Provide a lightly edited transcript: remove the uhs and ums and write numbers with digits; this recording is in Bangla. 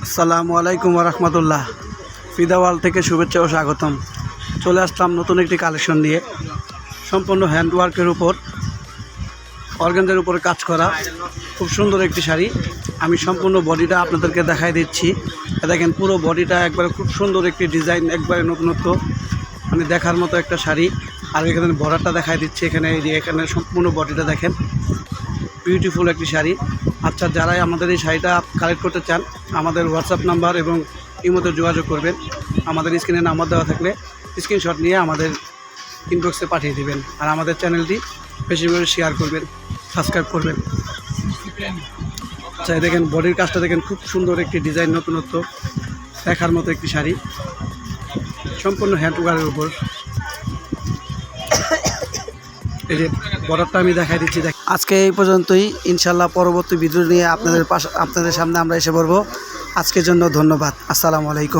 আসসালামু আলাইকুম রহমতুল্লাহ। ফিদাওয়াল থেকে শুভেচ্ছা ও স্বাগতম। চলে আসলাম নতুন একটি কালেকশন নিয়ে, সম্পূর্ণ হ্যান্ডওয়ার্কের উপর, অর্গানজার উপরে কাজ করা খুব সুন্দর একটি শাড়ি। আমি সম্পূর্ণ বডিটা আপনাদেরকে দেখাই দিচ্ছি। দেখেন পুরো বডিটা একবারে খুব সুন্দর একটি ডিজাইন, একবারে নতুনত্ব, মানে দেখার মতো একটা শাড়ি। আর এখানে বর্ডারটা দেখাই দিচ্ছি, এখানে সম্পূর্ণ বডিটা দেখেন, বিউটিফুল একটি শাড়ি। আচ্ছা, যারাই আমাদের এই শাড়িটা কালেক্ট করতে চান, আমাদের হোয়াটসঅ্যাপ নাম্বার এবং ইমোতে যোগাযোগ করবেন। আমাদের স্ক্রিনে নাম্বার দেওয়া থাকলে স্ক্রিনশট নিয়ে আমাদের ইনবক্সে পাঠিয়ে দেবেন। আর আমাদের চ্যানেলটি বেশি করে শেয়ার করবেন, সাবস্ক্রাইব করবেন। আচ্ছা, দেখেন বডির কাজটা দেখেন, খুব সুন্দর একটি ডিজাইন, নতুনত্ব, দেখার মতো একটি শাড়ি, সম্পূর্ণ হ্যান্ডওয়ার্কের উপর। এই যে বর্ডারটা আমি দেখাই দিচ্ছি। আজকে এই পর্যন্তই, ইনশাল্লাহ পরবর্তী ভিডিও নিয়ে আপনাদের সামনে আমরা এসে পড়ব। আজকের জন্য ধন্যবাদ। আসসালামু আলাইকুম।